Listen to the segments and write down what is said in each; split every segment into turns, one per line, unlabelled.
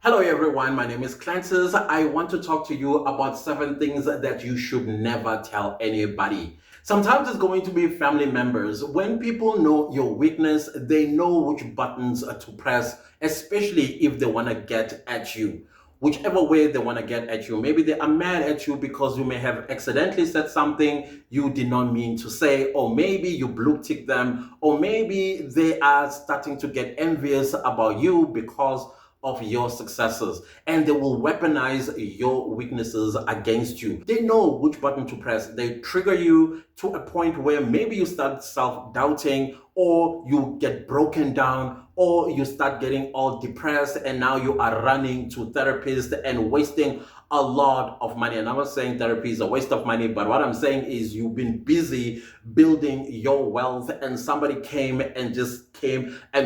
Hello everyone, my name is Clancis. I want to talk to you about 7 things that you should never tell anybody. Sometimes it's going to be family members. When people know your weakness, they know which buttons to press, especially if they want to get at you. Whichever way they want to get at you. Maybe they are mad at you because you may have accidentally said something you did not mean to say, or maybe you blue tick them, or maybe they are starting to get envious about you because of your successes, and they will weaponize your weaknesses against you. They know which button to press. They trigger you to a point where maybe you start self-doubting, or you get broken down, or you start getting all depressed, and now you are running to therapists and wasting a lot of money. And I'm not saying therapy is a waste of money, but what I'm saying is you've been busy building your wealth, and somebody came and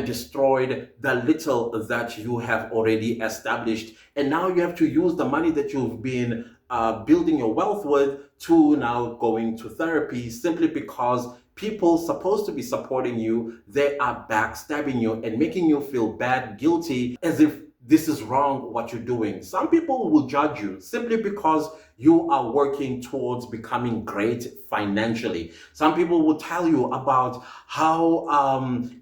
destroyed the little that you have already established. And now you have to use the money that you've been building your wealth with to now going to therapy, simply because people supposed to be supporting you, they are backstabbing you and making you feel bad, guilty, as if this is wrong what you're doing. Some people will judge you simply because you are working towards becoming great financially. Some people will tell you about how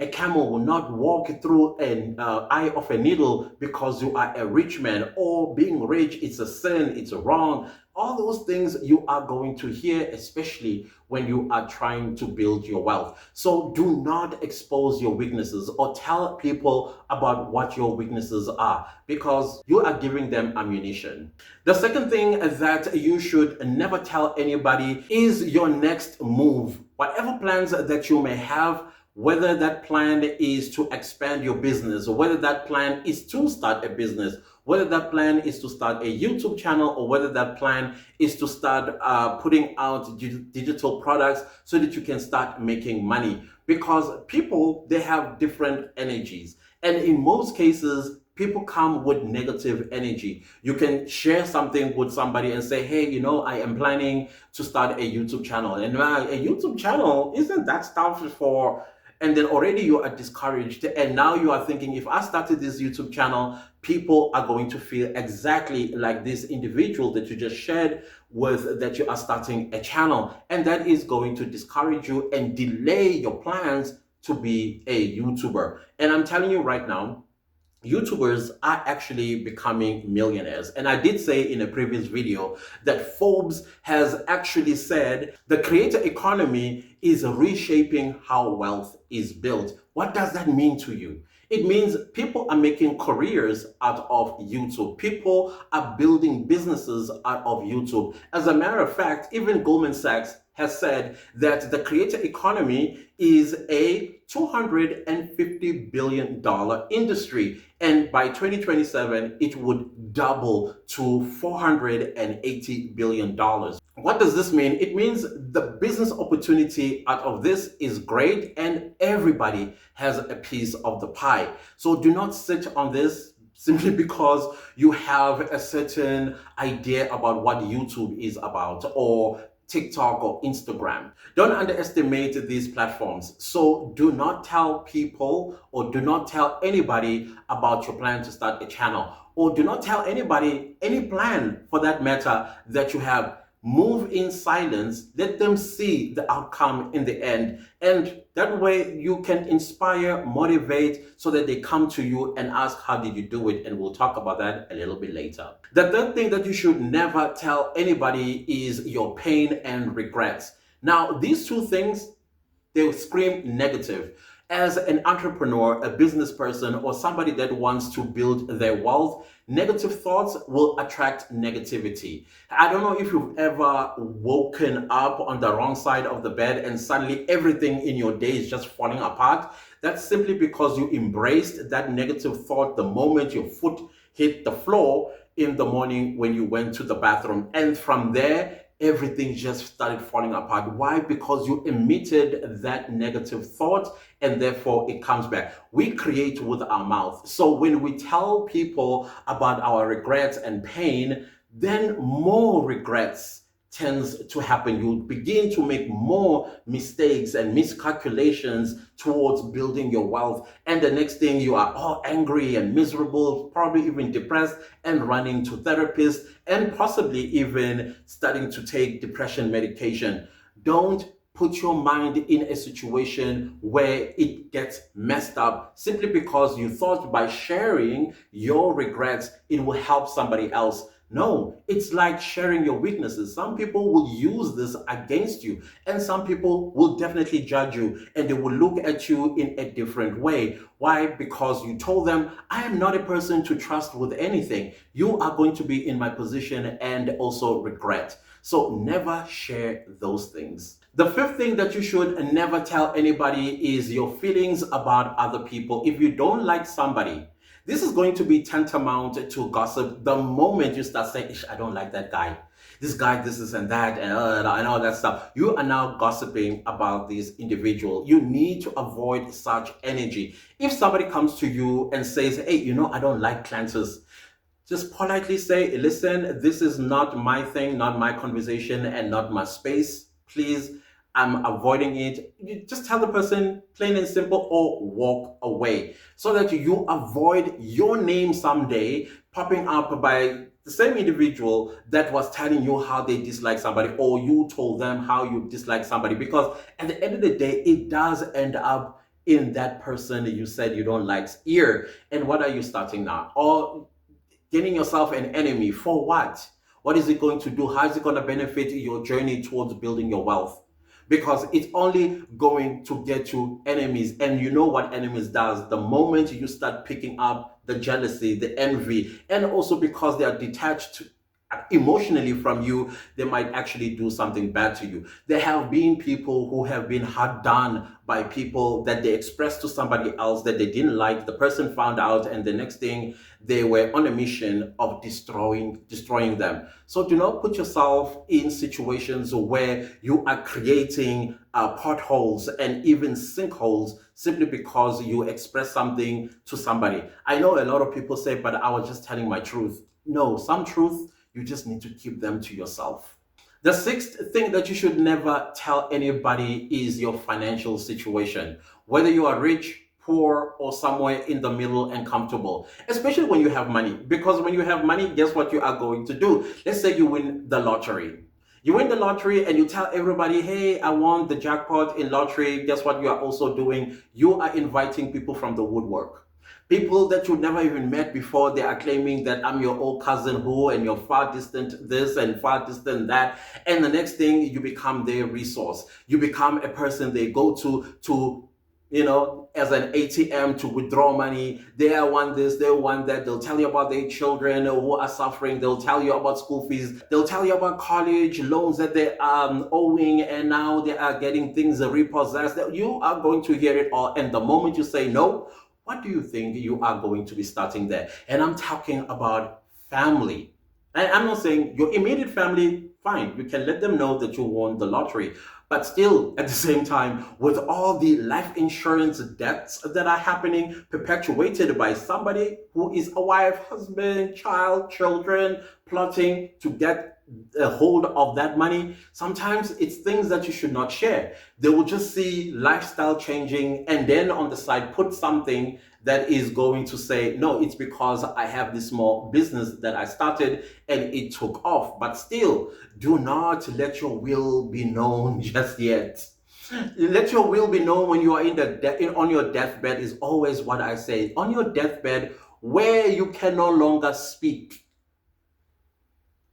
a camel will not walk through an eye of a needle because you are a rich man, or being rich, it's a sin, it's wrong. All those things you are going to hear, especially when you are trying to build your wealth. So do not expose your weaknesses or tell people about what your weaknesses are, because you are giving them ammunition. The second thing that you should never tell anybody is your next move. Whatever plans that you may have, whether that plan is to expand your business, or whether that plan is to start a business, whether that plan is to start a YouTube channel, or whether that plan is to start putting out digital products so that you can start making money. Because people, they have different energies. And in most cases, people come with negative energy. You can share something with somebody and say, hey, I am planning to start a YouTube channel. And a YouTube channel, isn't that stuff for... And then already you are discouraged, and now you are thinking, if I started this YouTube channel, people are going to feel exactly like this individual that you just shared with, that you are starting a channel, and that is going to discourage you and delay your plans to be a YouTuber. And I'm telling you right now, YouTubers are actually becoming millionaires. And I did say in a previous video that Forbes has actually said the creator economy is reshaping how wealth is built. What does that mean to you? It means people are making careers out of YouTube. People are building businesses out of YouTube. As a matter of fact, even Goldman Sachs has said that the creator economy is a $250 billion industry. And by 2027, it would double to $480 billion. What does this mean? It means the business opportunity out of this is great, and everybody has a piece of the pie. So do not sit on this simply because you have a certain idea about what YouTube is about, or TikTok or Instagram. Don't underestimate these platforms. So do not tell people, or do not tell anybody about your plan to start a channel, or do not tell anybody any plan for that matter that you have. Move in silence. Let them see the outcome in the end. And that way you can inspire, motivate, so that they come to you and ask, how did you do it? And we'll talk about that a little bit later. The third thing that you should never tell anybody is your pain and regrets. Now, these two things, they scream negative. As an entrepreneur, a business person, or somebody that wants to build their wealth, negative thoughts will attract negativity. I don't know if you've ever woken up on the wrong side of the bed and suddenly everything in your day is just falling apart. That's simply because you embraced that negative thought the moment your foot hit the floor in the morning when you went to the bathroom. And from there, everything just started falling apart. Why? Because you emitted that negative thought, and therefore it comes back. We create with our mouth. So when we tell people about our regrets and pain, then more regrets tends to happen. You begin to make more mistakes and miscalculations towards building your wealth. And the next thing, you are all angry and miserable, probably even depressed, and running to therapists and possibly even starting to take depression medication. Don't put your mind in a situation where it gets messed up simply because you thought by sharing your regrets it will help somebody else. No, it's like sharing your weaknesses. Some people will use this against you, and some people will definitely judge you and they will look at you in a different way. Why? Because you told them, I am not a person to trust with anything. You are going to be in my position and also regret. So never share those things. The fifth thing that you should never tell anybody is your feelings about other people. If you don't like somebody, this is going to be tantamount to gossip the moment you start saying, I don't like that guy. This guy, this and that, and all that stuff. You are now gossiping about this individual. You need to avoid such energy. If somebody comes to you and says, hey, I don't like Clantus, just politely say, listen, this is not my thing, not my conversation, and not my space. Please, I'm avoiding it. You just tell the person plain and simple or walk away so that you avoid your name someday popping up by the same individual that was telling you how they dislike somebody, or you told them how you dislike somebody. Because at the end of the day, it does end up in that person you said you don't like's ear. And what are you starting now? Or getting yourself an enemy for what? What is it going to do? How is it going to benefit your journey towards building your wealth? Because it's only going to get you enemies. And you know what enemies does. The moment you start picking up the jealousy, the envy, and also because they are detached emotionally from you, they might actually do something bad to you. There have been people who have been hard done by people that they expressed to somebody else that they didn't like. The person found out, and the next thing they were on a mission of destroying them. So do not put yourself in situations where you are creating potholes and even sinkholes simply because you express something to somebody. I know a lot of people say, but I was just telling my truth. No, some truth you just need to keep them to yourself. The sixth thing that you should never tell anybody is your financial situation, whether you are rich, poor, or somewhere in the middle and comfortable, especially when you have money. Because when you have money, guess what you are going to do? Let's say you win the lottery. You win the lottery and you tell everybody, hey, I won the jackpot in lottery. Guess what you are also doing? You are inviting people from the woodwork. People that you never even met before, they are claiming that I'm your old cousin who, and you're far distant this and far distant that. And the next thing, you become their resource. You become a person they go to as an ATM to withdraw money. They want this, they want that. They'll tell you about their children who are suffering. They'll tell you about school fees. They'll tell you about college loans that they are owing, and now they are getting things repossessed. You are going to hear it all. And the moment you say no, what do you think you are going to be starting there? And I'm talking about family. And I'm not saying your immediate family, fine, you can let them know that you won the lottery. But still, at the same time, with all the life insurance debts that are happening, perpetuated by somebody who is a wife, husband, child, children, plotting to get a hold of that money, sometimes it's things that you should not share. They will just see lifestyle changing and then on the side put something that is going to say, no, it's because I have this small business that I started and it took off. But still, do not let your will be known just yet. Let your will be known when you are on your deathbed is always what I say. On your deathbed, where you can no longer speak.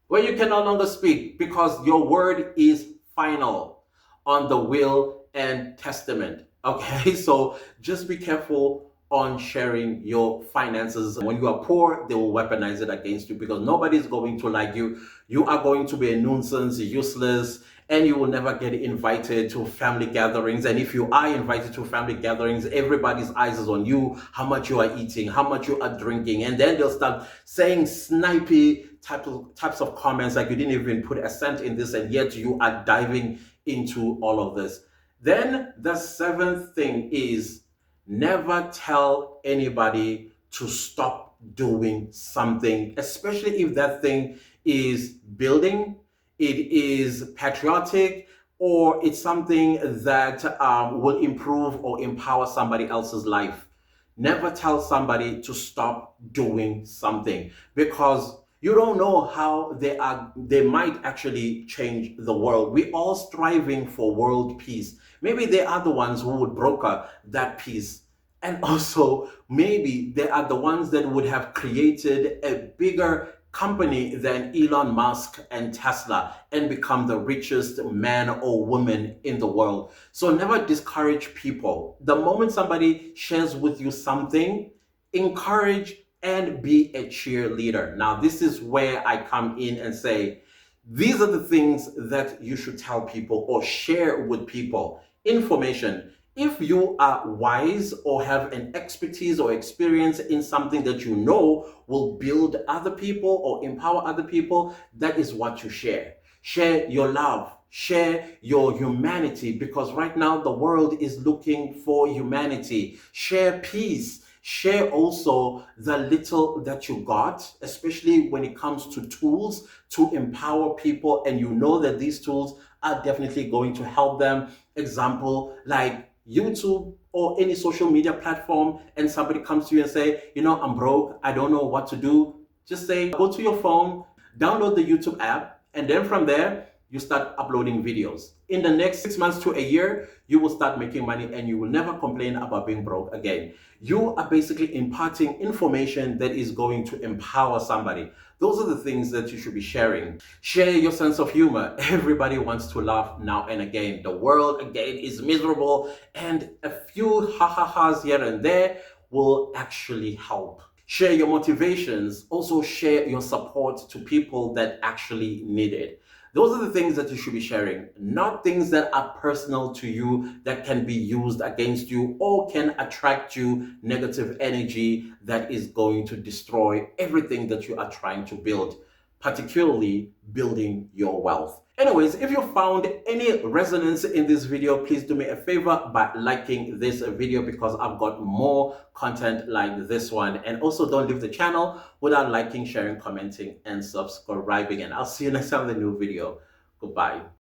Where you can no longer speak because your word is final on the will and testament. Okay, so just be careful on sharing your finances. When you are poor, they will weaponize it against you because nobody's going to like you. You are going to be a nuisance, useless, and you will never get invited to family gatherings. And if you are invited to family gatherings, everybody's eyes is on you, how much you are eating, how much you are drinking. And then they'll start saying snipey types of comments like you didn't even put a cent in this and yet you are diving into all of this. Then the seventh thing is never tell anybody to stop doing something, especially if that thing is building, it is patriotic, or it's something that will improve or empower somebody else's life. Never tell somebody to stop doing something, because you don't know how they might actually change the world. We all striving for world peace. Maybe they are the ones who would broker that peace. And also, maybe they are the ones that would have created a bigger company than Elon Musk and Tesla and become the richest man or woman in the world. So never discourage people. The moment somebody shares with you something, encourage and be a cheerleader. Now, this is where I come in and say, these are the things that you should tell people or share with people. Information. If you are wise or have an expertise or experience in something that you know will build other people or empower other people, that is what you share. Share your love, share your humanity, because right now the world is looking for humanity. Share peace. Share also the little that you got, especially when it comes to tools to empower people, and you know that these tools are definitely going to help them. Example, like YouTube or any social media platform, and somebody comes to you and say, I'm broke, I don't know what to do. Just say, go to your phone, download the YouTube app, and then from there, you start uploading videos. In the next 6 months to a year, you will start making money and you will never complain about being broke again. You are basically imparting information that is going to empower somebody. Those are the things that you should be sharing. Share your sense of humor. Everybody wants to laugh now and again. The world again is miserable, and a few ha-ha-has here and there will actually help. Share your motivations. Also share your support to people that actually need it. Those are the things that you should be sharing, not things that are personal to you that can be used against you or can attract you negative energy that is going to destroy everything that you are trying to build, particularly building your wealth. Anyways, if you found any resonance in this video, please do me a favor by liking this video, because I've got more content like this one. And also don't leave the channel without liking, sharing, commenting, and subscribing. And I'll see you next time with a new video. Goodbye.